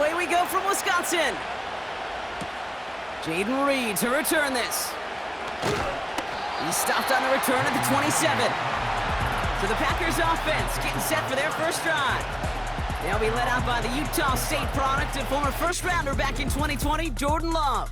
away we go from Wisconsin. Jaden Reed to return this. He's stopped on the return at the 27. So the Packers offense getting set for their first drive. They'll be led out by the Utah State product and former first-rounder back in 2020, Jordan Love.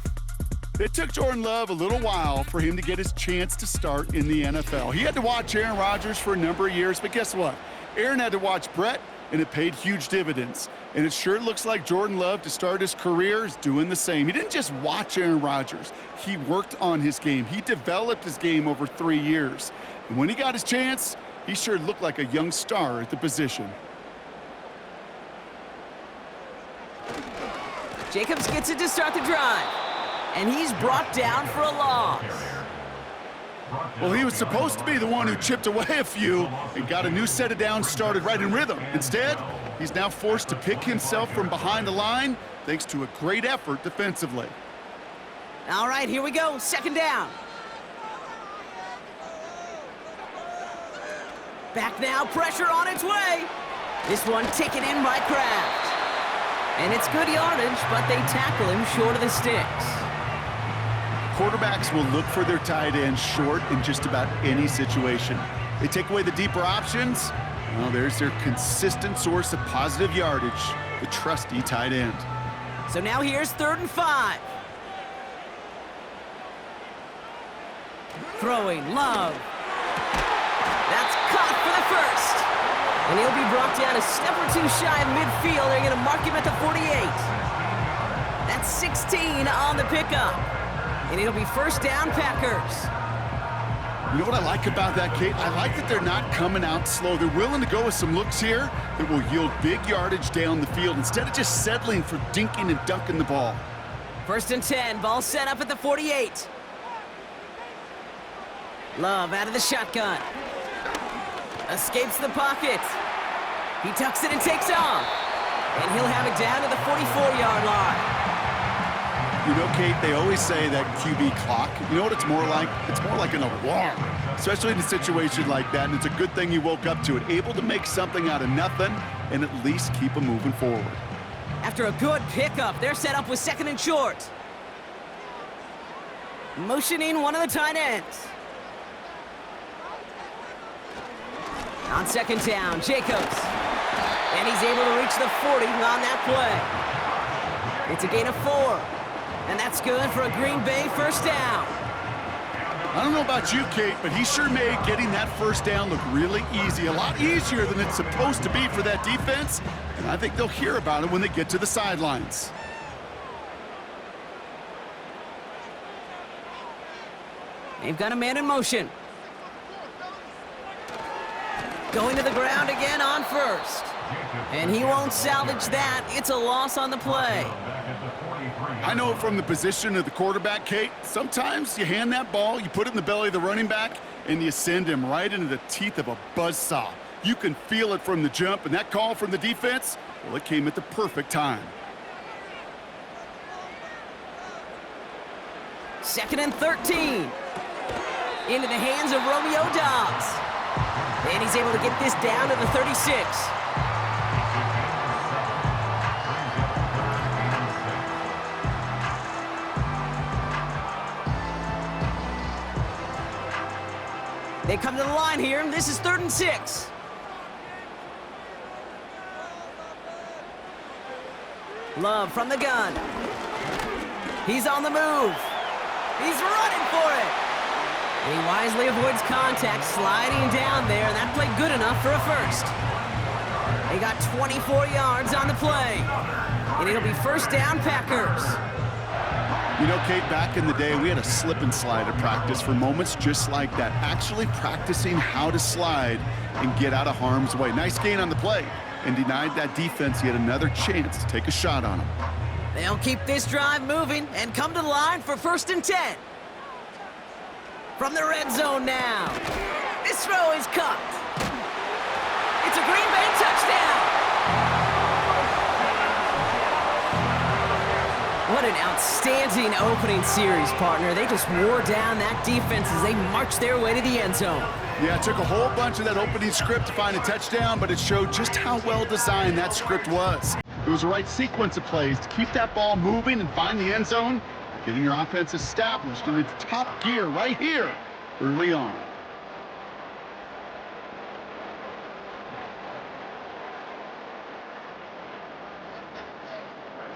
It took Jordan Love a little while for him to get his chance to start in the NFL. He had to watch Aaron Rodgers for a number of years, but guess what? Aaron had to watch Brett, and it paid huge dividends. And it sure looks like Jordan Love, to start his career, is doing the same. He didn't just watch Aaron Rodgers. He worked on his game. He developed his game over 3 years. And when he got his chance, he sure looked like a young star at the position. Jacobs gets it to start the drive. And he's brought down for a loss. Well, he was supposed to be the one who chipped away a few and got a new set of downs started right in rhythm. Instead, he's now forced to pick himself from behind the line thanks to a great effort defensively. All right, here we go. Second down. Back now, pressure on its way. This one taken in by Kraft. And it's good yardage, but they tackle him short of the sticks. Quarterbacks will look for their tight end short in just about any situation. They take away the deeper options. Well, there's their consistent source of positive yardage, the trusty tight end. So now here's 3rd and 5. Throwing, Love. That's caught for the first. And he'll be brought down a step or two shy of midfield. They're going to mark him at the 48. That's 16 on the pickup. And it'll be first down, Packers. You know what I like about that, Kate? I like that they're not coming out slow. They're willing to go with some looks here that will yield big yardage down the field instead of just settling for dinking and dunking the ball. 1st and 10, ball set up at the 48. Love out of the shotgun. Escapes the pocket. He tucks it and takes off. And he'll have it down to the 44-yard line. You know, Kate, they always say that QB clock, you know what it's more like? It's more like an alarm, especially in a situation like that, and it's a good thing you woke up to it, able to make something out of nothing and at least keep them moving forward. After a good pickup, they're set up with 2nd and short. Motioning one of the tight ends. On 2nd down, Jacobs. And he's able to reach the 40 on that play. It's a gain of 4. And that's good for a Green Bay first down. I don't know about you, Kate, but he sure made getting that first down look really easy. A lot easier than it's supposed to be for that defense. And I think they'll hear about it when they get to the sidelines. They've got a man in motion. Going to the ground again on 1st. And he won't salvage that. It's a loss on the play. I know from the position of the quarterback, Kate, sometimes you hand that ball, you put it in the belly of the running back, and you send him right into the teeth of a buzzsaw. You can feel it from the jump, and that call from the defense, well, it came at the perfect time. 2nd and 13. Into the hands of Romeo Dobbs. And he's able to get this down to the 36. They come to the line here. This is 3rd and 6. Love from the gun. He's on the move. He's running for it. And he wisely avoids contact, sliding down there, and that played good enough for a first. They got 24 yards on the play. And it'll be first down, Packers. You know, Kate, back in the day, we had a slip and slide at practice for moments just like that. Actually practicing how to slide and get out of harm's way. Nice gain on the play, and denied that defense yet another chance to take a shot on him. They'll keep this drive moving and come to the line for 1st and 10. From the red zone now. This throw is caught. It's a Green Bay touchdown. What an outstanding opening series, partner. They just wore down that defense as they marched their way to the end zone. Yeah, it took a whole bunch of that opening script to find a touchdown, but it showed just how well designed that script was. It was the right sequence of plays to keep that ball moving and find the end zone, getting your offense established in its top gear right here early on.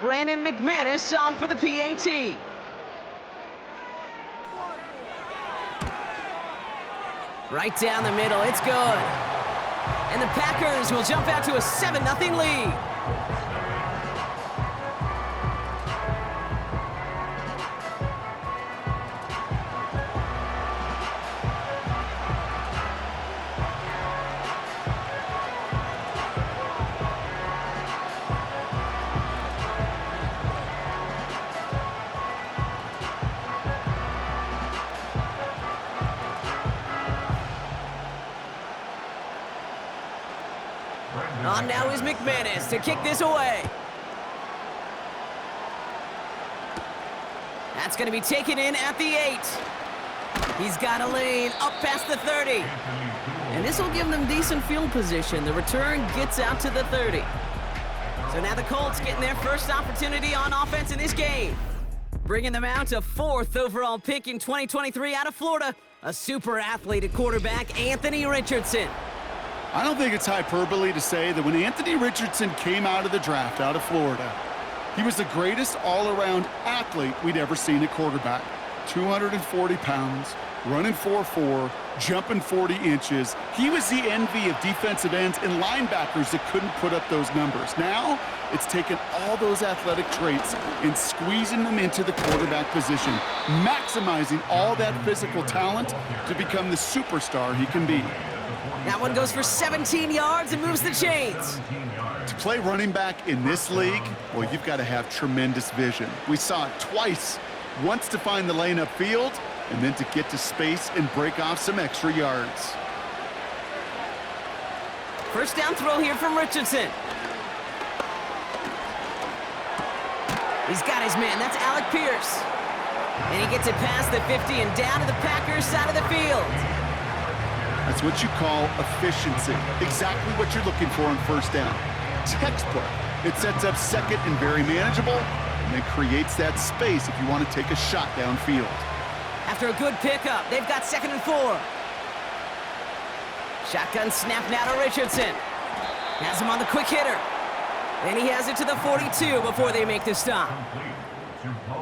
Brandon McManus on for the PAT. Right down the middle, it's good. And the Packers will jump out to a 7-0 lead. On now is McManus to kick this away. That's going to be taken in at the 8. He's got a lane up past the 30. And this will give them decent field position. The return gets out to the 30. So now the Colts getting their first opportunity on offense in this game. Bringing them out to 4th overall pick in 2023 out of Florida, a super athlete at quarterback, Anthony Richardson. I don't think it's hyperbole to say that when Anthony Richardson came out of the draft out of Florida, he was the greatest all-around athlete we'd ever seen at quarterback. 240 pounds, running 4.4, jumping 40 inches. He was the envy of defensive ends and linebackers that couldn't put up those numbers. Now, it's taken all those athletic traits and squeezing them into the quarterback position, maximizing all that physical talent to become the superstar he can be. That one goes for 17 yards and moves the chains. To play running back in this league, well, you've got to have tremendous vision. We saw it twice, once to find the lane upfield, and then to get to space and break off some extra yards. First down throw here from Richardson. He's got his man, that's Alec Pierce. And he gets it past the 50 and down to the Packers side of the field. That's what you call efficiency. Exactly what you're looking for on first down. Textbook. It sets up second and very manageable, and then creates that space if you want to take a shot downfield. After a good pickup, they've got 2nd and 4. Shotgun snap now to Richardson. Has him on the quick hitter. And he has it to the 42 before they make the stop.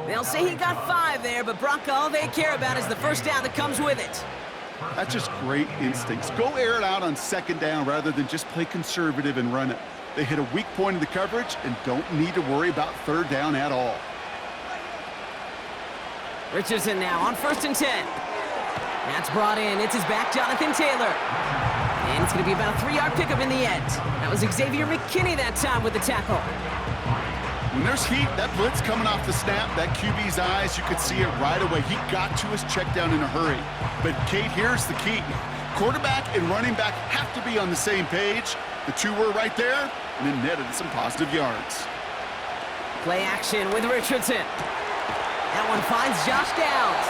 They'll say he got 5 there, but Brock, all they care about is the first down that comes with it. That's just great instincts. Go air it out on 2nd down rather than just play conservative and run it. They hit a weak point in the coverage and don't need to worry about 3rd down at all. Richardson now on 1st and 10. That's brought in. It's his back, Jonathan Taylor. And it's going to be about a 3-yard pickup in the end. That was Xavier McKinney that time with the tackle. When there's heat, that blitz coming off the snap, that QB's eyes, you could see it right away. He got to his check down in a hurry. But, Kate, here's the key. Quarterback and running back have to be on the same page. The two were right there, and then netted some positive yards. Play action with Richardson. That one finds Josh Downs.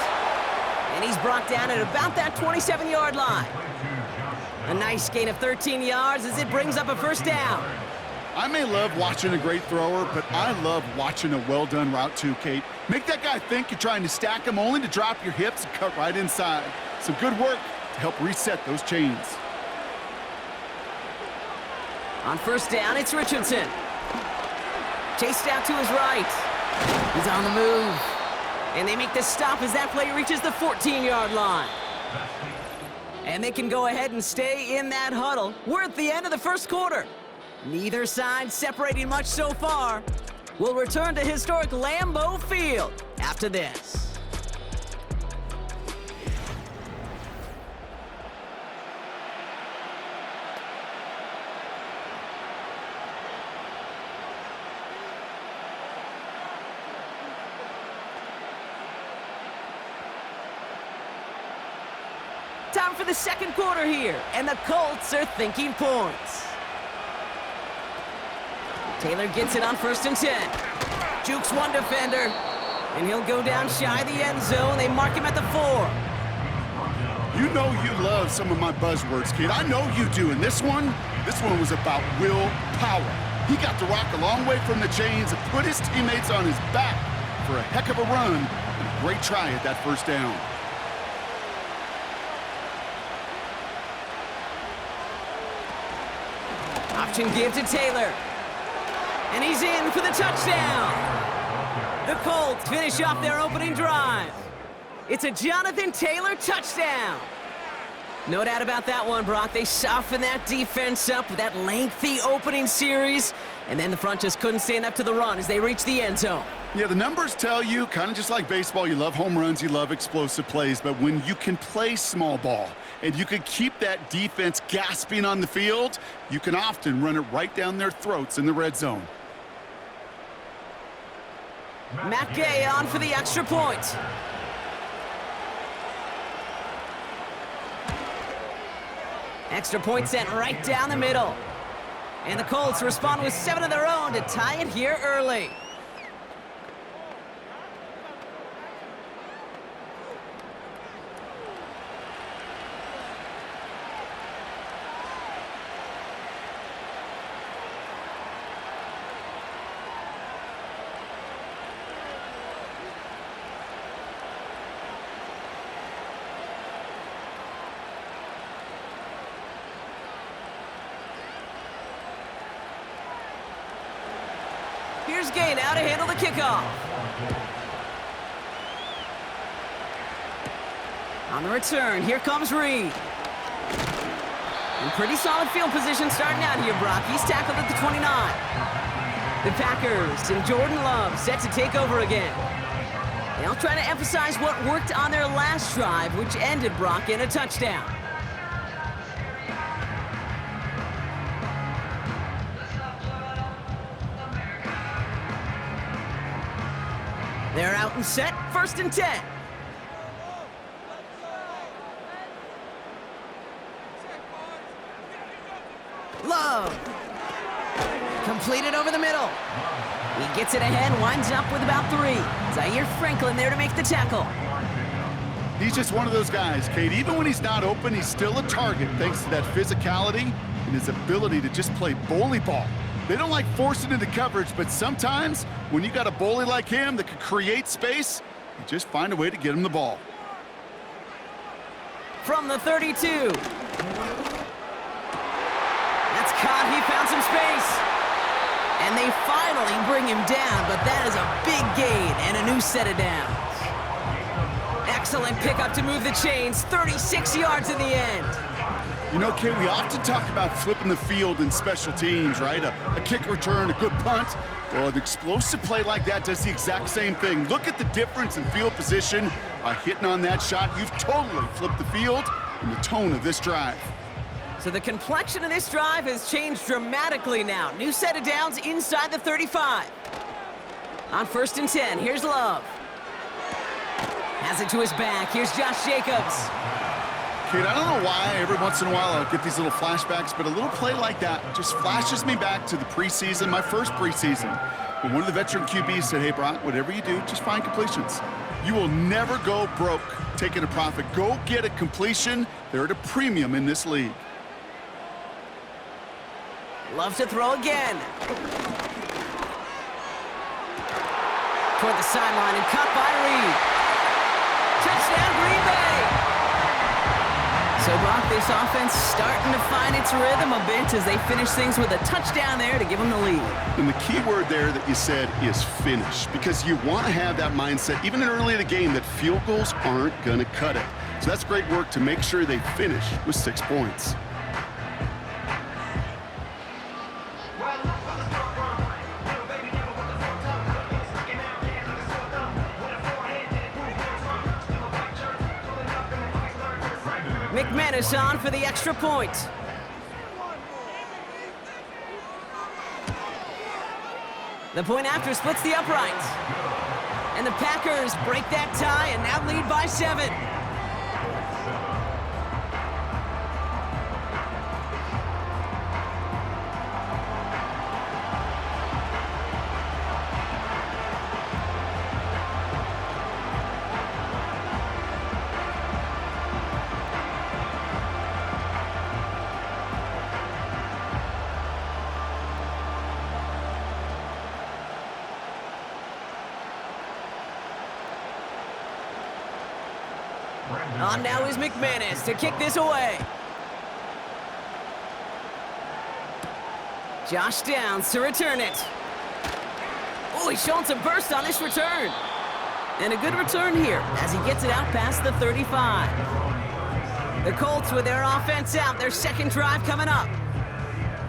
And he's brought down at about that 27-yard line. A nice gain of 13 yards as it brings up a first down. I may love watching a great thrower, but I love watching a well-done route too, Kate. Make that guy think you're trying to stack him only to drop your hips and cut right inside. Some good work to help reset those chains. On first down, it's Richardson. Chased out to his right. He's on the move. And they make the stop as that play reaches the 14-yard line. And they can go ahead and stay in that huddle. We're at the end of the first quarter. Neither side separating much so far. We'll return to historic Lambeau Field after this. Time for the second quarter here, and the Colts are thinking points. Taylor gets it on 1st and 10. Jukes one defender, and he'll go down shy the end zone. They mark him at the 4. You know you love some of my buzzwords, kid. I know you do. And this one was about willpower. He got the rock a long way from the chains and put his teammates on his back for a heck of a run and a great try at that first down. Option give to Taylor. And he's in for the touchdown. The Colts finish off their opening drive. It's a Jonathan Taylor touchdown. No doubt about that one, Brock. They softened that defense up with that lengthy opening series, and then the front just couldn't stand up to the run as they reached the end zone. Yeah, the numbers tell you, kind of just like baseball, you love home runs, you love explosive plays, but when you can play small ball and you can keep that defense gasping on the field, you can often run it right down their throats in the red zone. Matt Gay on for the extra point. Extra point sent right down the middle. And the Colts respond with 7 of their own to tie it here early. Here's Gay now to handle the kickoff. On the return, here comes Reed. In pretty solid field position starting out here, Brock. He's tackled at the 29. The Packers and Jordan Love set to take over again. They'll try to emphasize what worked on their last drive, which ended, Brock, in a touchdown. They're out and set, 1st and 10. Love. Completed over the middle. He gets it ahead, winds up with about 3. Zaire Franklin there to make the tackle. He's just one of those guys, Kate. Even when he's not open, he's still a target thanks to that physicality and his ability to just play bully ball. They don't like forcing into coverage, but sometimes when you got a bully like him that can create space, you just find a way to get him the ball. From the 32. That's caught. He found some space. And they finally bring him down, but that is a big gain and a new set of downs. Excellent pickup to move the chains. 36 yards in the end. You know, Kate, we often talk about flipping the field in special teams, right? A kick return, a good punt. Well, an explosive play like that does the exact same thing. Look at the difference in field position by hitting on that shot. You've totally flipped the field and the tone of this drive. So the complexion of this drive has changed dramatically now. New set of downs inside the 35. On 1st and 10, here's Love. Has it to his back. Here's Josh Jacobs. Kate, I don't know why every once in a while I'll get these little flashbacks, but a little play like that just flashes me back to the preseason, my first preseason. When one of the veteran QBs said, hey, Brock, whatever you do, just find completions. You will never go broke taking a profit. Go get a completion. They're at a premium in this league. Love to throw again. Toward the sideline and caught by Reed. Touchdown, Green Bay! So, Brock, this offense starting to find its rhythm a bit as they finish things with a touchdown there to give them the lead. And the key word there that you said is finish, because you want to have that mindset, even early in the game, that field goals aren't going to cut it. So that's great work to make sure they finish with 6 points. McManus on for the extra point. The point after splits the uprights. And the Packers break that tie and now lead by 7. On now is McManus to kick this away. Josh Downs to return it. Oh, he's showing some burst on this return. And a good return here as he gets it out past the 35. The Colts with their offense out, their second drive coming up.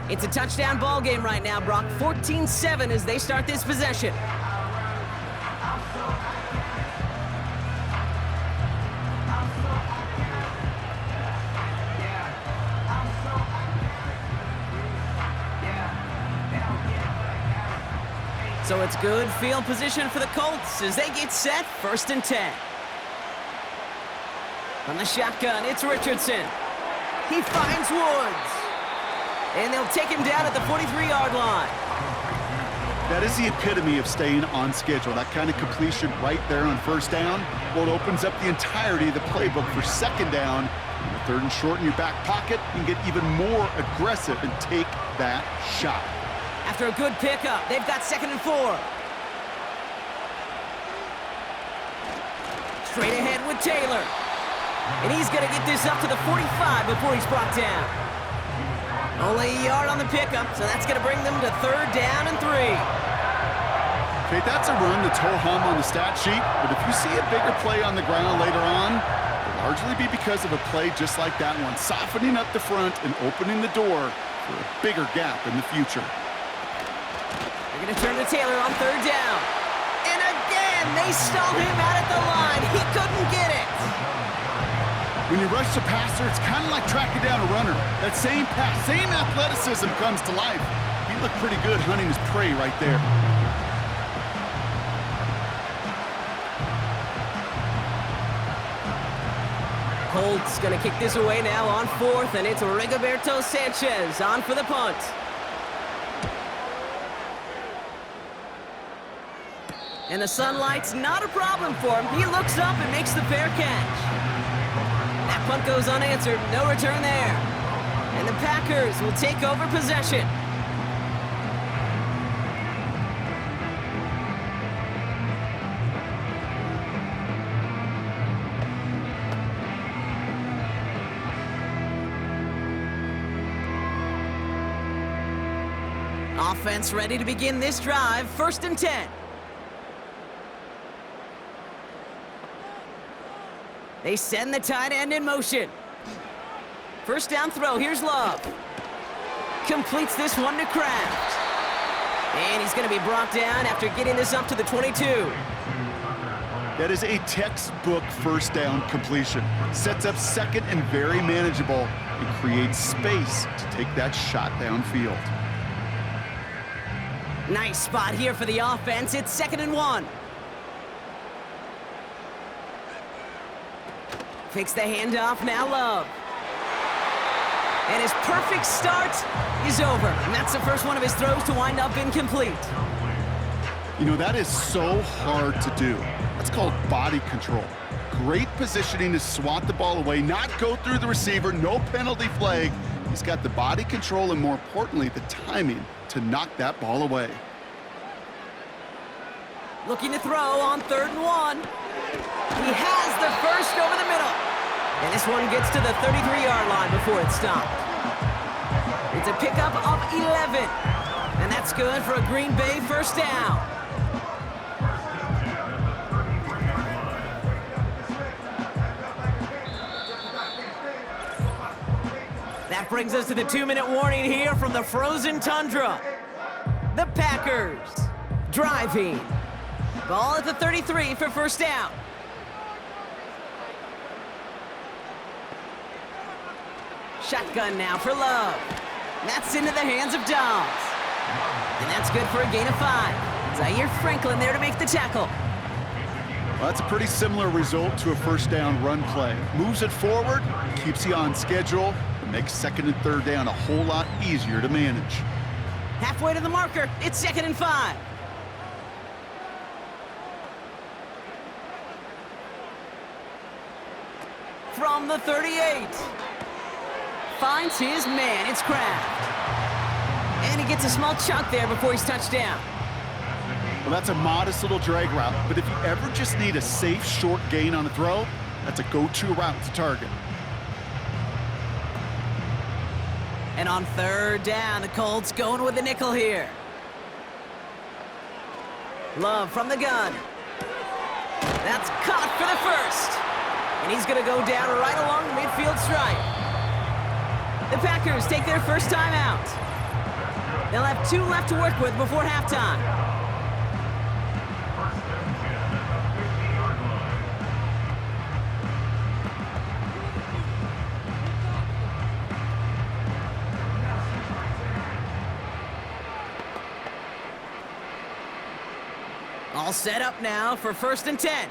It's a touchdown ball game right now, Brock. 14-7 as they start this possession. So it's good field position for the Colts as they get set, 1st and 10. From the shotgun, it's Richardson. He finds Woods. And they'll take him down at the 43-yard line. That is the epitome of staying on schedule. That kind of completion right there on 1st down. Well, it opens up the entirety of the playbook for 2nd down. On the 3rd and short in your back pocket, you can get even more aggressive and take that shot. After a good pickup, they've got 2nd and 4. Straight ahead with Taylor. And he's going to get this up to the 45 before he's brought down. Only a yard on the pickup, so that's going to bring them to 3rd down and 3. Okay, that's a run that's ho-hum on the stat sheet, but if you see a bigger play on the ground later on, it'll largely be because of a play just like that one, softening up the front and opening the door for a bigger gap in the future. They're going to turn to Taylor on 3rd down. And again, they stalled him out at the line. He couldn't get it. When you rush the passer, it's kind of like tracking down a runner. That same pass, same athleticism comes to life. He looked pretty good hunting his prey right there. Colts going to kick this away now on 4th, and it's Rigoberto Sanchez on for the punt. And the sunlight's not a problem for him. He looks up and makes the fair catch. That punt goes unanswered. No return there. And the Packers will take over possession. Offense ready to begin this drive. 1st and 10. They send the tight end in motion. 1st down throw, here's Love. Completes this one to Kraft. And he's going to be brought down after getting this up to the 22. That is a textbook 1st down completion. Sets up 2nd and very manageable and creates space to take that shot downfield. Nice spot here for the offense. It's 2nd and 1. Fakes the handoff, now Love. And his perfect start is over. And that's the first one of his throws to wind up incomplete. You know, that is so hard to do. That's called body control. Great positioning to swat the ball away, not go through the receiver, no penalty flag. He's got the body control and, more importantly, the timing to knock that ball away. Looking to throw on 3rd and 1. He has the first over the middle. And this one gets to the 33-yard line before it's stopped. It's a pickup of 11. And that's good for a Green Bay 1st down. That brings us to the 2-minute warning here from the frozen tundra. The Packers driving. Ball at the 33 for 1st down. Shotgun now for Love. That's into the hands of Dobbs. And that's good for a gain of 5. Zaire Franklin there to make the tackle. Well, that's a pretty similar result to a 1st down run play. Moves it forward, keeps you on schedule, and makes 2nd and 3rd down a whole lot easier to manage. Halfway to the marker, it's 2nd and 5. From the 38. Finds his man, it's Kraft. And he gets a small chunk there before he's touched down. Well, that's a modest little drag route, but if you ever just need a safe short gain on a throw, That's a go-to route to target. And on third down, the Colts going with the nickel here. Love from the gun. That's caught for the first. And he's going to go down right along the midfield stripe. The Packers take their first time out. They'll have 2 left to work with before halftime. All set up now for 1st and 10.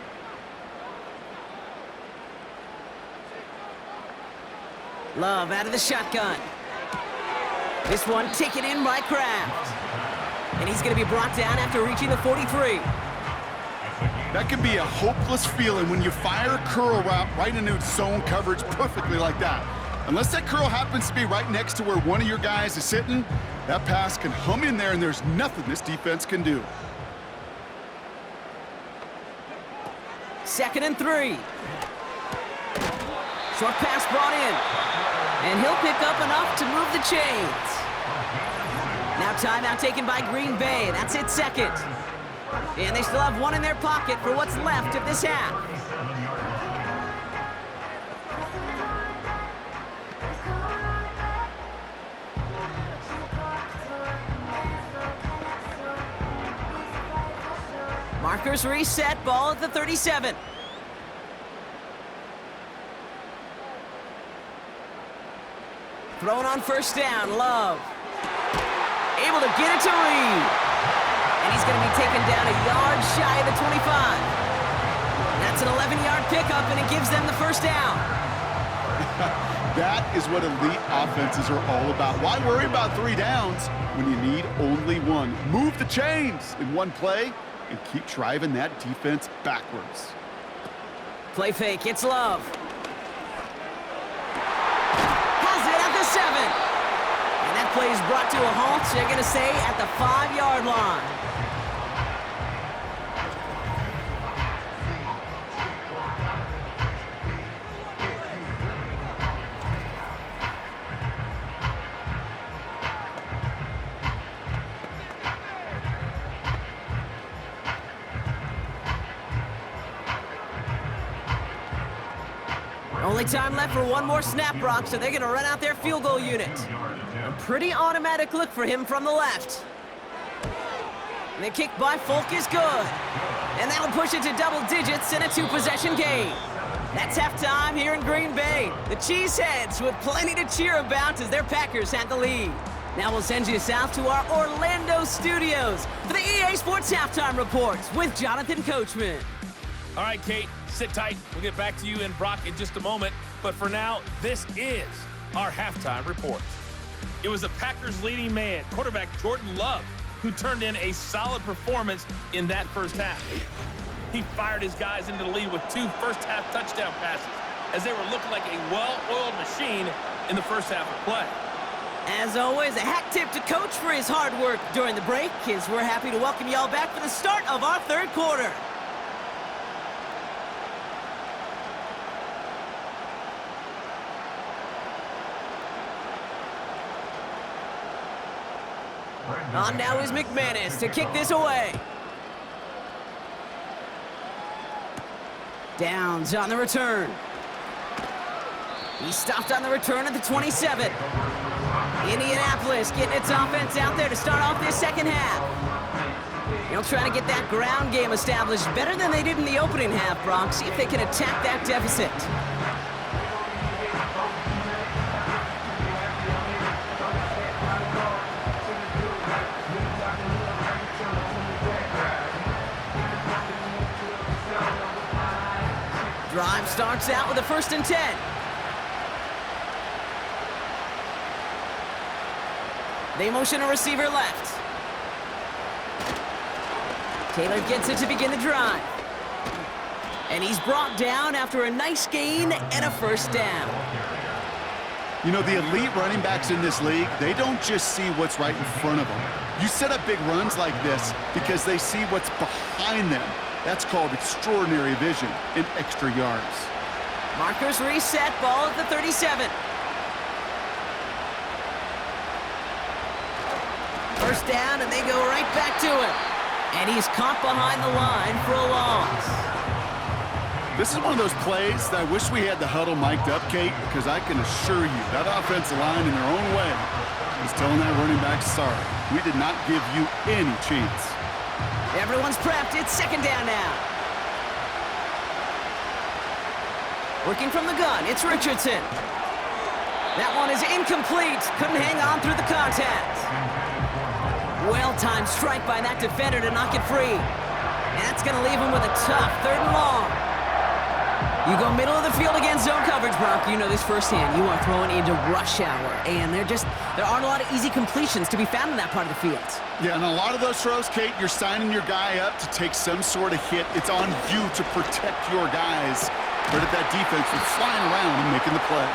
Love out of the shotgun. This one taken in by Kraft. And he's going to be brought down after reaching the 43. That can be a hopeless feeling when you fire a curl route right into zone coverage perfectly like that. Unless that curl happens to be right next to where one of your guys is sitting, that pass can hum in there and there's nothing this defense can do. 2nd and 3. Short pass brought in. And he'll pick up enough to move the chains. Now timeout taken by Green Bay. That's it, 2nd. And they still have 1 in their pocket for what's left of this half. Markers reset, ball at the 37. Thrown on 1st down, Love. Able to get it to Reed. And he's going to be taken down a yard shy of the 25. That's an 11-yard pickup, and it gives them the 1st down. That is what elite offenses are all about. Why worry about 3 downs when you need only 1? Move the chains in one play and keep driving that defense backwards. Play fake, it's Love. Has it at the 7. And that play is brought to a halt, they're going to say, at the 5-yard line. Only time left for 1 more snap, Brock, so they're going to run out their field goal unit. A pretty automatic look for him from the left. And the kick by Folk is good. And that'll push it to double digits in a 2-possession game. That's halftime here in Green Bay. The Cheeseheads with plenty to cheer about as their Packers had the lead. Now we'll send you south to our Orlando studios for the EA Sports Halftime Reports with Jonathan Coachman. All right, Kate, sit tight. We'll get back to you and Brock in just a moment. But for now, this is our halftime report. It was the Packers' leading man, quarterback Jordan Love, who turned in a solid performance in that first half. He fired his guys into the lead with 2 first-half touchdown passes as they were looking like a well-oiled machine in the first half of play. As always, a hat tip to Coach for his hard work during the break, as we're happy to welcome y'all back for the start of our 3rd quarter. On now is McManus to kick this away. Downs on the return. He stopped on the return at the 27. Indianapolis getting its offense out there to start off this second half. They'll try to get that ground game established better than they did in the opening half, Brock. See if they can attack that deficit. Drive starts out with a 1st and 10. They motion a receiver left. Taylor gets it to begin the drive. And he's brought down after a nice gain and a 1st down. You know, the elite running backs in this league, they don't just see what's right in front of them. You set up big runs like this because they see what's behind them. That's called extraordinary vision and extra yards. Markers reset, ball at the 37. First down, and they go right back to him. And he's caught behind the line for a loss. This is one of those plays that I wish we had the huddle mic'd up, Kate, because I can assure you that offensive line in their own way is telling that running back, sorry, we did not give you any chance. Everyone's prepped. It's second down now. Working from the gun, it's Richardson. That one is incomplete. Couldn't hang on through the contact. Well-timed strike by that defender to knock it free. And that's going to leave him with a tough 3rd and long. You go middle of the field against zone coverage, Brock. You know this firsthand. You are throwing into rush hour. And there aren't a lot of easy completions to be found in that part of the field. Yeah, and a lot of those throws, Kate, you're signing your guy up to take some sort of hit. It's on you to protect your guys. But at that defense was flying around and making the play.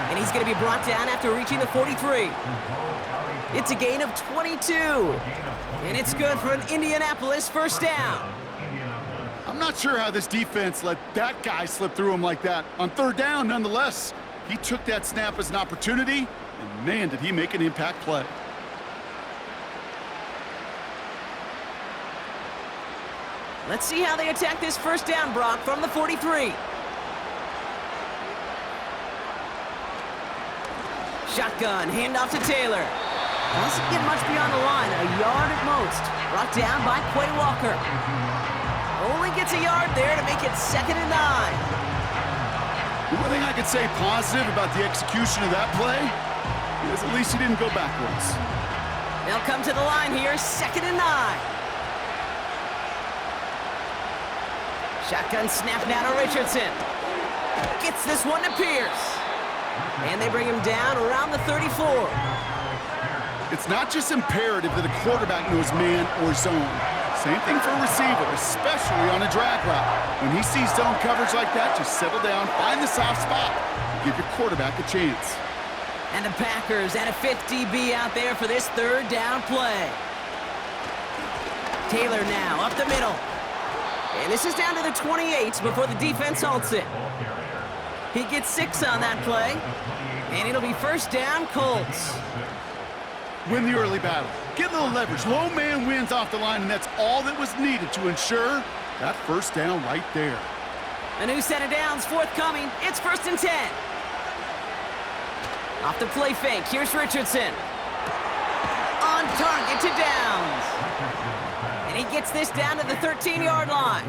And he's going to be brought down after reaching the 43. It's a gain of 22. And it's good for an Indianapolis first down. I'm not sure how this defense let that guy slip through him like that. On 3rd down, nonetheless, he took that snap as an opportunity, and man, did he make an impact play. Let's see how they attack this first down, Brock, from the 43. Shotgun, handoff to Taylor. Doesn't get much beyond the line, a yard at most. Brought down by Quay Walker. Only gets a yard there to make it 2nd and 9. The one thing I could say positive about the execution of that play is at least he didn't go backwards. They'll come to the line here, 2nd and 9. Shotgun snap now to Richardson. Gets this one to Pierce. And they bring him down around the 34. It's not just imperative that a quarterback knows man or zone. Same thing for a receiver, especially on a drag route. When he sees zone coverage like that, just settle down, find the soft spot, and give your quarterback a chance. And the Packers at a 50-B out there for this 3rd down play. Taylor now up the middle. And this is down to the 28 before the defense halts it. He gets 6 on that play. And it'll be first down, Colts. Win the early battle. Get a little leverage. Low man wins off the line, and that's all that was needed to ensure that first down right there. A new set of downs forthcoming. It's 1st and 10. Off the play fake. Here's Richardson. On target to Downs. And he gets this down to the 13-yard line.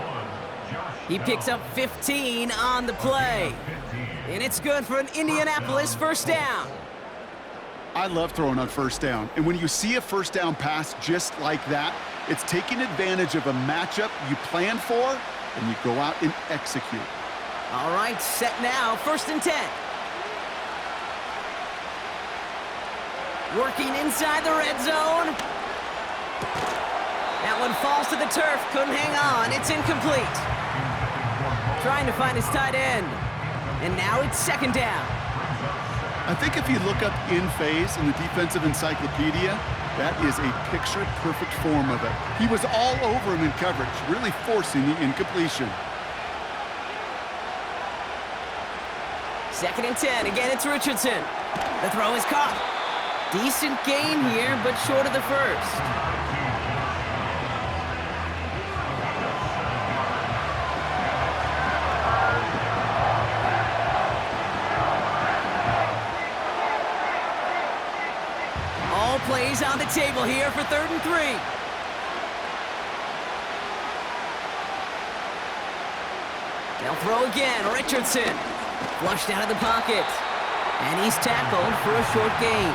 He picks up 15 on the play. And it's good for an Indianapolis first down. I love throwing on first down. And when you see a first down pass just like that, it's taking advantage of a matchup you planned for, and you go out and execute. All right, set now, 1st and 10. Working inside the red zone. That one falls to the turf, couldn't hang on, it's incomplete. Trying to find his tight end. And now it's 2nd down. I think if you look up in phase in the defensive encyclopedia, that is a picture-perfect form of it. He was all over him in coverage, really forcing the incompletion. 2nd and 10. Again, it's Richardson. The throw is caught. Decent gain here, but short of the first. All plays on the table here for 3rd and 3. They'll throw again. Richardson. Flushed out of the pocket. And he's tackled for a short gain.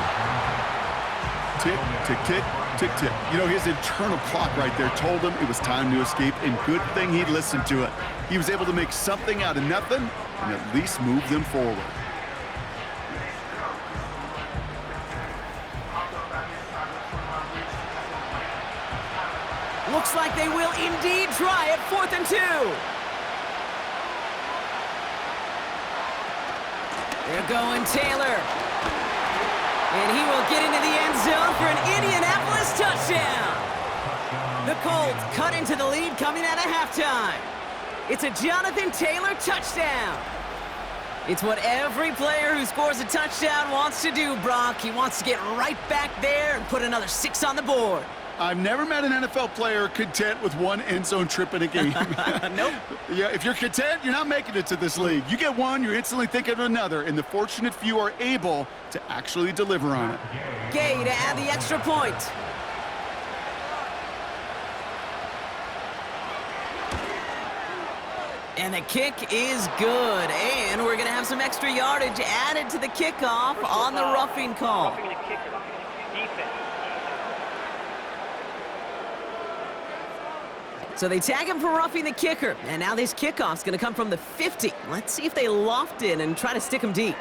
Tick, tick, tick, tick, tick. You know, his internal clock right there told him it was time to escape, and good thing he listened to it. He was able to make something out of nothing and at least move them forward. Looks like they will indeed try it. 4th and 2. They're going Taylor. And he will get into the end zone for an Indianapolis touchdown. The Colts cut into the lead coming out of halftime. It's a Jonathan Taylor touchdown. It's what every player who scores a touchdown wants to do, Brock. He wants to get right back there and put another 6 on the board. I've never met an NFL player content with one end zone trip in a game. Nope. Yeah, if you're content, you're not making it to this league. You get one, you're instantly thinking of another, and the fortunate few are able to actually deliver on it. Gay to add the extra point. And the kick is good. And we're going to have some extra yardage added to the kickoff on the roughing call. So they tag him for roughing the kicker. And now this kickoff's going to come from the 50. Let's see if they loft it and try to stick him deep.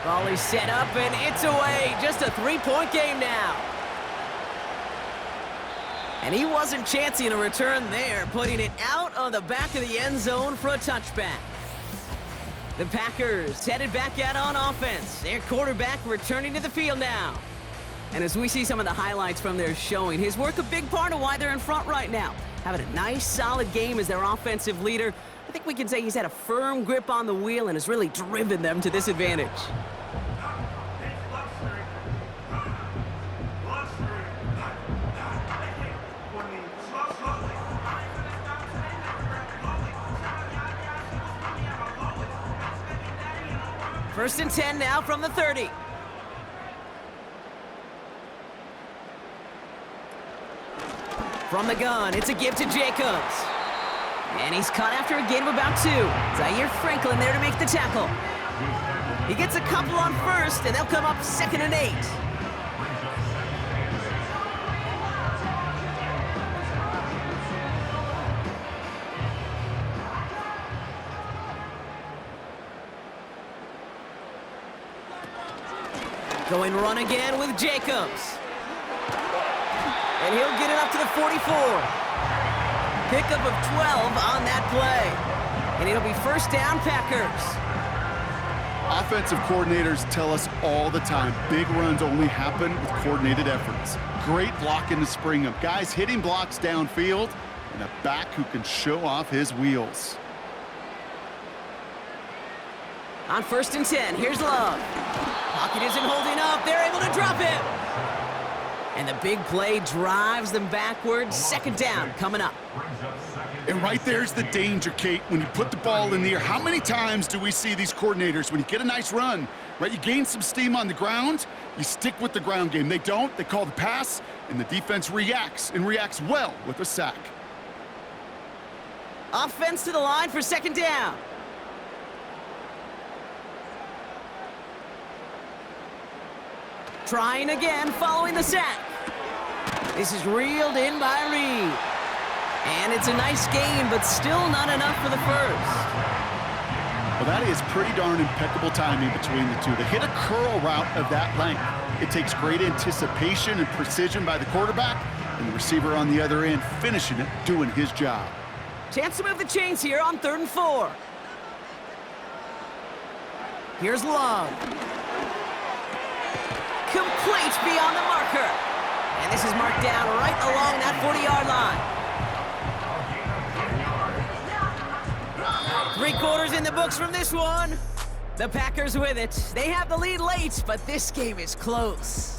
Volley set up, and it's away. Just a 3-point game now. And he wasn't chancing a return there, putting it out on the back of the end zone for a touchback. The Packers headed back out on offense. Their quarterback returning to the field now. And as we see some of the highlights from their showing, his work a big part of why they're in front right now. Having a nice, solid game as their offensive leader. I think we can say he's had a firm grip on the wheel and has really driven them to this advantage. First and 10 now from the 30. From the gun, it's a give to Jacobs. And he's caught after a gain of about 2. Zaire Franklin there to make the tackle. He gets a couple on first, and they'll come up 2nd and 8. Going run again with Jacobs. And he'll get it up to the 44. Pickup of 12 on that play. And it'll be first down, Packers. Offensive coordinators tell us all the time, big runs only happen with coordinated efforts. Great blocking to spring them. Guys hitting blocks downfield, and a back who can show off his wheels. On first and 10, here's Love. Pocket isn't holding up. They're able to drop him. And the big play drives them backwards. 2nd down coming up. And right there's the danger, Kate, when you put the ball in the air. How many times do we see these coordinators, when you get a nice run, right, you gain some steam on the ground, you stick with the ground game. They don't. They call the pass, and the defense reacts, and reacts well with a sack. Offense to the line for 2nd down. Trying again, following the sack. This is reeled in by Reed. And it's a nice game, but still not enough for the first. Well, that is pretty darn impeccable timing between the two. To hit a curl route of that length, it takes great anticipation and precision by the quarterback, and the receiver on the other end finishing it, doing his job. Chance to move the chains here on 3rd and 4. Here's Love. Complete beyond the marker. And this is marked down right along that 40-yard line. 3 quarters in the books from this one. The Packers with it. They have the lead late, but this game is close.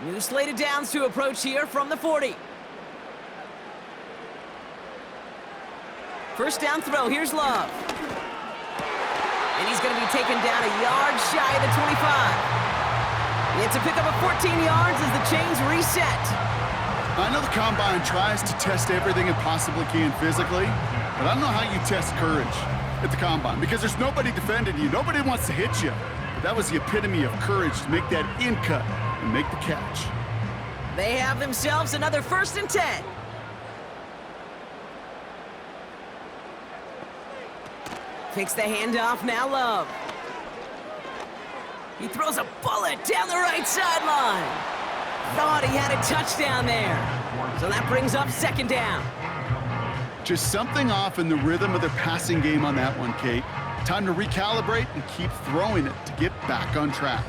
New slated downs to approach here from the 40. First down throw, here's Love. And he's going to be taken down a yard shy of the 25. It's a pickup of 14 yards as the chains reset. I know the Combine tries to test everything it possibly can physically, but I don't know how you test courage at the Combine, because there's nobody defending you. Nobody wants to hit you. That was the epitome of courage to make that in cut and make the catch. They have themselves another 1st and 10. Takes the handoff, now Love. He throws a bullet down the right sideline. Thought he had a touchdown there. So that brings up 2nd down. Just something off in the rhythm of their passing game on that one, Kate. Time to recalibrate and keep throwing it to get back on track.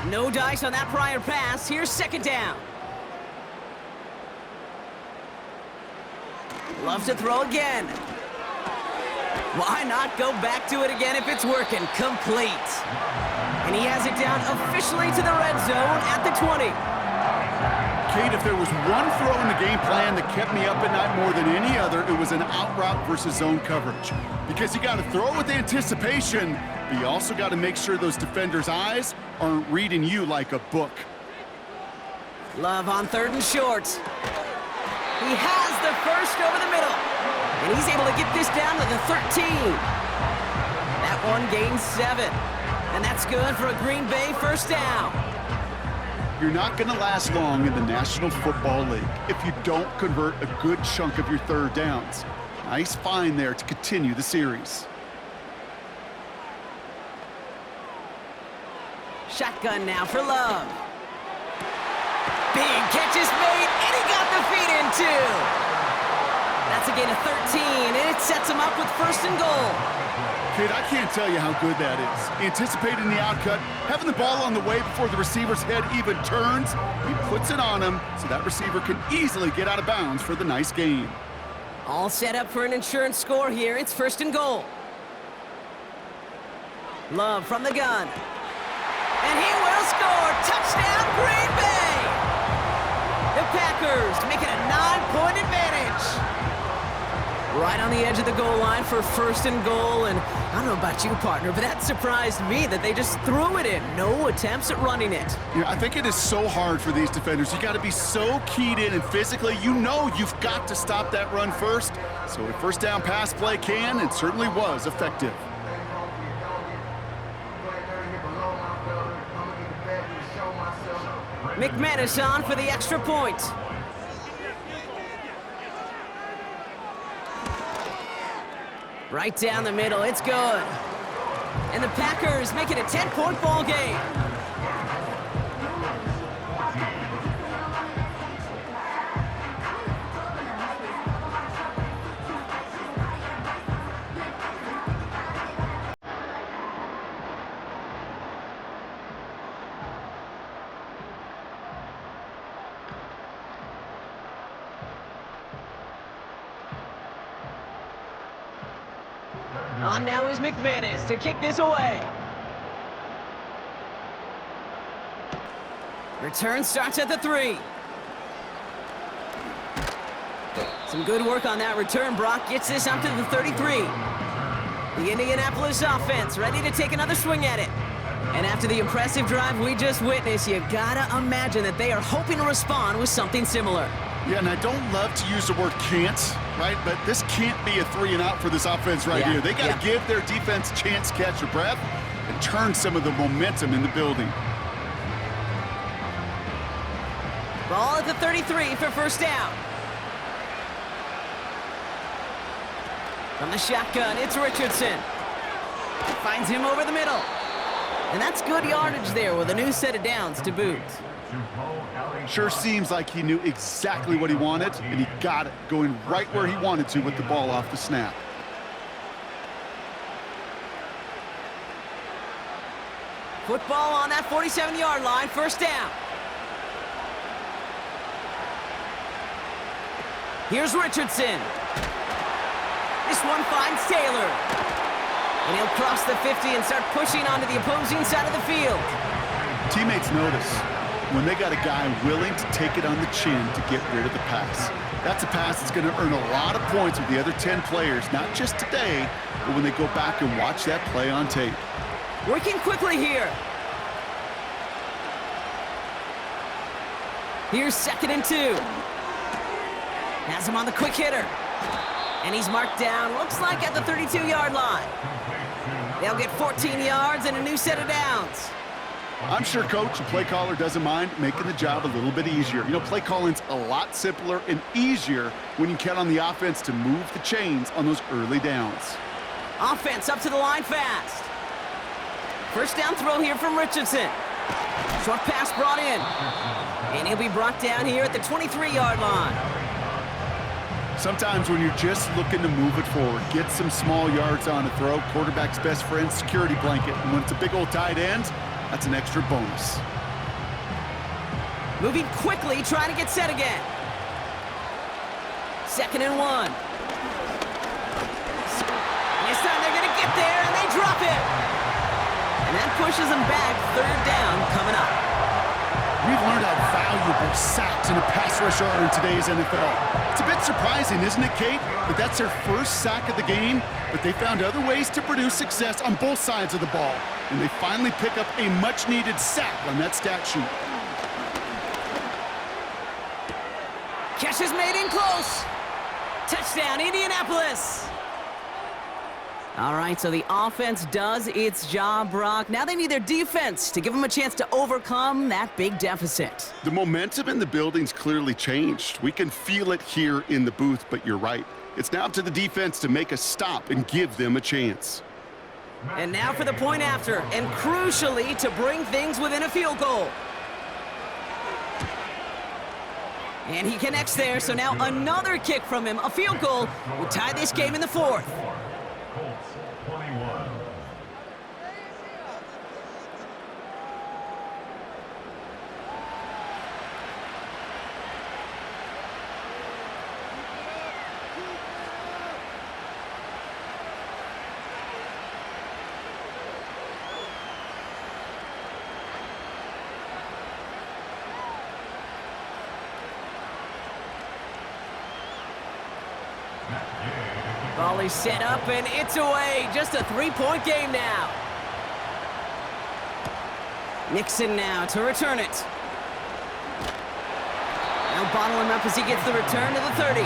No dice on that prior pass. Here's 2nd down. Love to throw again. Why not go back to it again if it's working? Complete. And he has it down officially to the red zone at the 20. Kate, if there was one throw in the game plan that kept me up at night more than any other, it was an out route versus zone coverage. Because you got to throw with anticipation, but you also got to make sure those defenders' eyes aren't reading you like a book. Love on 3rd and short. He has the first over the middle. And he's able to get this down to the 13. That one gains 7. And that's good for a Green Bay 1st down. You're not going to last long in the National Football League if you don't convert a good chunk of your 3rd downs. Nice find there to continue the series. Shotgun now for Love. Big catch is made, and he got the feet in too. That's a gain of 13, and it sets him up with 1st and goal. Kate, I can't tell you how good that is. Anticipating the outcut, having the ball on the way before the receiver's head even turns, he puts it on him so that receiver can easily get out of bounds for the nice gain. All set up for an insurance score here. It's 1st and goal. Love from the gun. And he will score. Touchdown, Green Bay! The Packers make it a 9-point advantage. Right on the edge of the goal line for 1st and goal, and I don't know about you, partner, but that surprised me that they just threw it in. No attempts at running it. Yeah, I think it is so hard for these defenders. You got to be so keyed in, and physically, you know you've got to stop that run first. So a 1st down pass play can and certainly was effective. McManus on for the extra point. Right down the middle, it's good. And the Packers make it a 10-point ball game. On now is McManus to kick this away. Return starts at the 3. Some good work on that return. Brock gets this up to the 33. The Indianapolis offense ready to take another swing at it. And after the impressive drive we just witnessed, you gotta imagine that they are hoping to respond with something similar. Yeah, and I don't love to use the word can't, right? But this can't be a 3 and out for this offense here. They got to give their defense a chance to catch their breath and turn some of the momentum in the building. Ball at the 33 for 1st down. From the shotgun, it's Richardson. Finds him over the middle. And that's good yardage there with a new set of downs to boot. Sure seems like he knew exactly what he wanted, and he got it, going right where he wanted to with the ball off the snap. Football on that 47-yard line, 1st down. Here's Richardson. This one finds Taylor. And he'll cross the 50 and start pushing onto the opposing side of the field. Teammates notice when they got a guy willing to take it on the chin to get rid of the pass. That's a pass that's going to earn a lot of points with the other 10 players, not just today, but when they go back and watch that play on tape. Working quickly here. Here's 2nd and 2. Has him on the quick hitter. And he's marked down, looks like at the 32-yard line. They'll get 14 yards and a new set of downs. I'm sure coach and play caller doesn't mind making the job a little bit easier. You know, play calling's a lot simpler and easier when you count on the offense to move the chains on those early downs. Offense up to the line fast. First down throw here from Richardson. Short pass brought in. And he'll be brought down here at the 23-yard line. Sometimes when you're just looking to move it forward, get some small yards on a throw, quarterback's best friend, security blanket. And when it's a big old tight end, that's an extra bonus. Moving quickly, trying to get set again. 2nd and 1. This time they're going to get there, and they drop it. And that pushes them back. 3rd down coming up. We've learned how valuable sacks in a pass rush are in today's NFL. It's a bit surprising, isn't it, Kate, that that's their first sack of the game, but they found other ways to produce success on both sides of the ball, and they finally pick up a much-needed sack on that stat sheet. Catch is made in close. Touchdown, Indianapolis. All right, so the offense does its job, Brock. Now they need their defense to give them a chance to overcome that big deficit. The momentum in the building's clearly changed. We can feel it here in the booth, but you're right. It's now up to the defense to make a stop and give them a chance. And now for the point after, and crucially to bring things within a field goal. And he connects there, so now another kick from him. A field goal will tie this game in the 4th. Ball is set up, and it's away. Just a 3-point game now. Nixon now to return it. Now bottle him up as he gets the return to the 30.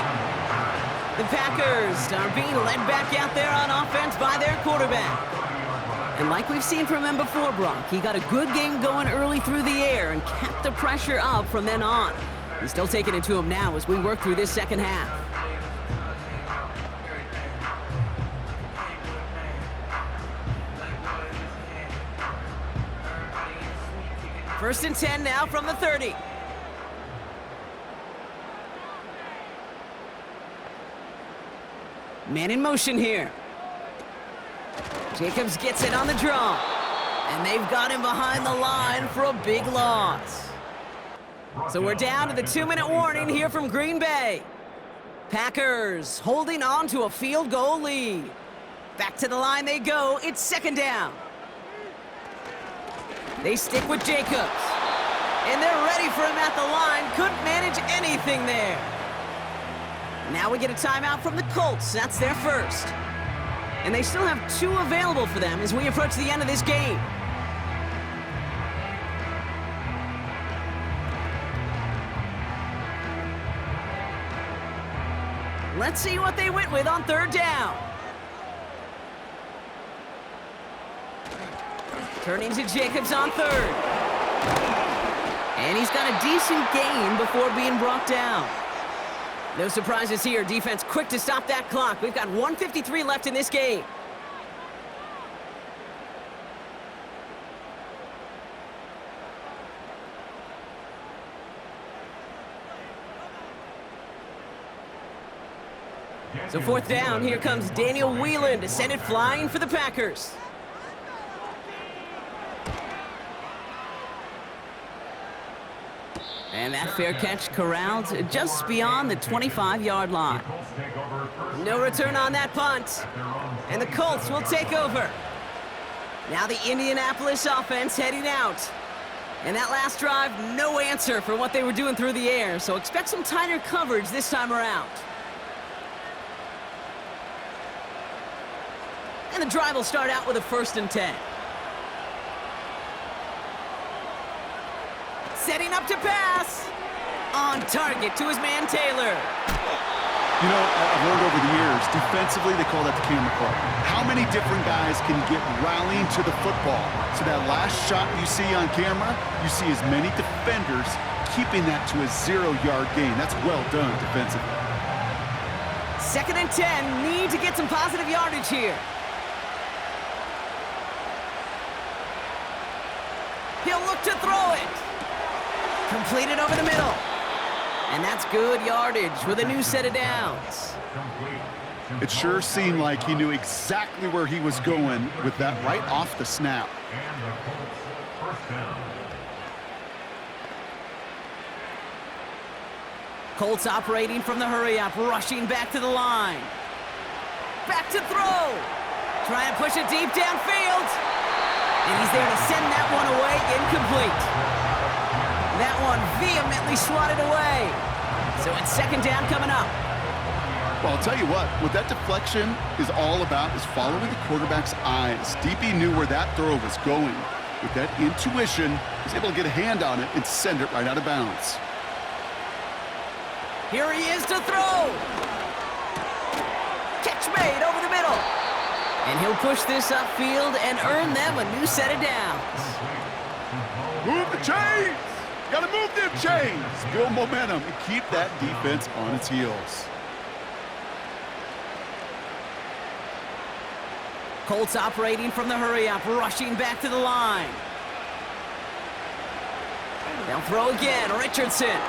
The Packers are being led back out there on offense by their quarterback. And like we've seen from him before, Brock, he got a good game going early through the air and kept the pressure up from then on. He's still taking it to him now as we work through this second half. First and 10 now from the 30. Man in motion here. Jacobs gets it on the draw. And they've got him behind the line for a big loss. So we're down to the 2-minute warning here from Green Bay. Packers holding on to a field goal lead. Back to the line they go. It's 2nd down. They stick with Jacobs. And they're ready for him at the line. Couldn't manage anything there. Now we get a timeout from the Colts. That's their first. And they still have 2 available for them as we approach the end of this game. Let's see what they went with on 3rd down. Turning to Jacobs on 3rd. And he's got a decent gain before being brought down. No surprises here. Defense quick to stop that clock. We've got 1:53 left in this game. So 4th down, here comes Daniel Whelan to send it flying for the Packers. And that fair catch corralled just beyond the 25-yard line. No return on that punt. And the Colts will take over. Now the Indianapolis offense heading out. And that last drive, no answer for what they were doing through the air. So expect some tighter coverage this time around. And the drive will start out with a 1st and 10. Setting up to pass. On target to his man Taylor. You know, I've learned over the years, defensively, they call that the camera club. How many different guys can get rallying to the football? So that last shot you see on camera, you see as many defenders keeping that to a 0-yard gain. That's well done defensively. 2nd and 10, need to get some positive yardage here. He'll look to throw it. Completed over the middle. And that's good yardage with a new set of downs. It sure seemed like he knew exactly where he was going with that right off the snap. Colts operating from the hurry-up, rushing back to the line. Back to throw. Trying to push it deep downfield. And he's there to send that one away, incomplete. That one vehemently swatted away. So it's 2nd down coming up. Well, I'll tell you what that deflection is all about is following the quarterback's eyes. DB knew where that throw was going. With that intuition, he was able to get a hand on it and send it right out of bounds. Here he is to throw. Catch made over the middle. And he'll push this upfield and earn them a new set of downs. Move the chains! Got to move them chains! Build momentum and keep that defense on its heels. Colts operating from the hurry-up, rushing back to the line. They'll throw again, Richardson.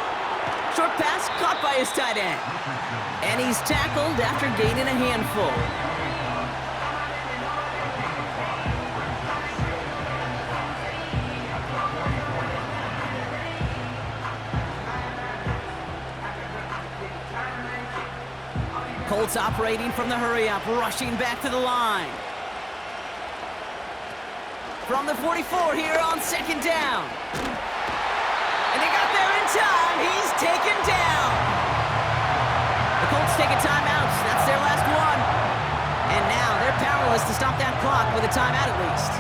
Short pass caught by his tight end. And he's tackled after gaining a handful. Colts operating from the hurry-up, rushing back to the line. From the 44 here on 2nd down. And they got there in time. He's taken down. The Colts take a timeout. That's their last one. And now they're powerless to stop that clock with a timeout at least.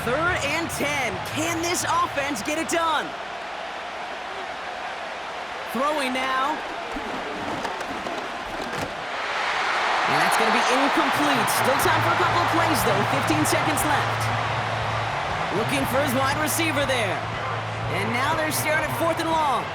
Third and 10. Can this offense get it done? Throwing now. And that's going to be incomplete. Still time for a couple of plays, though. 15 seconds left. Looking for his wide receiver there. And now they're staring at 4th and long.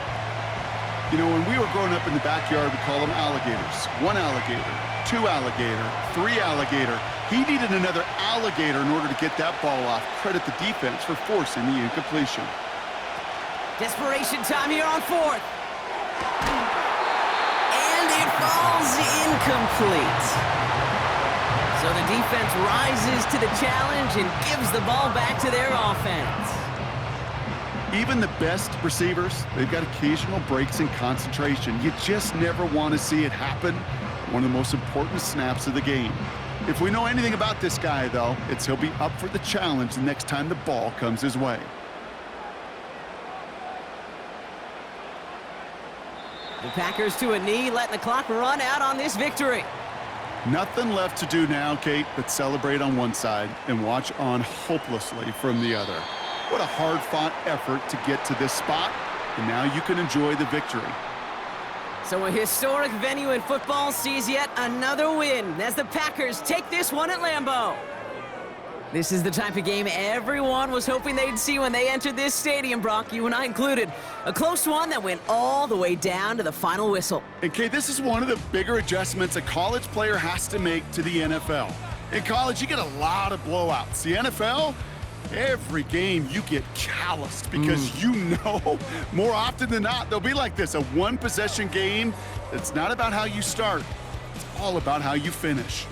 You know, when we were growing up in the backyard, we call them alligators. 1 alligator, 2 alligator, 3 alligator. He needed another alligator in order to get that ball off. Credit the defense for forcing the incompletion. Desperation time here on 4th. And it falls incomplete. So the defense rises to the challenge and gives the ball back to their offense. Even the best receivers, they've got occasional breaks in concentration. You just never want to see it happen. One of the most important snaps of the game. If we know anything about this guy, though, it's he'll be up for the challenge the next time the ball comes his way. The Packers to a knee, letting the clock run out on this victory. Nothing left to do now, Kate, but celebrate on one side and watch on hopelessly from the other. What a hard-fought effort to get to this spot, and now you can enjoy the victory. So a historic venue in football sees yet another win as the Packers take this one at Lambeau. This is the type of game everyone was hoping they'd see when they entered this stadium, Brock, you and I included. A close one that went all the way down to the final whistle. And Kate, this is one of the bigger adjustments a college player has to make to the NFL. In college, you get a lot of blowouts. The NFL, every game you get calloused because you know more often than not they'll be like this, a one-possession game. It's not about how you start. It's all about how you finish.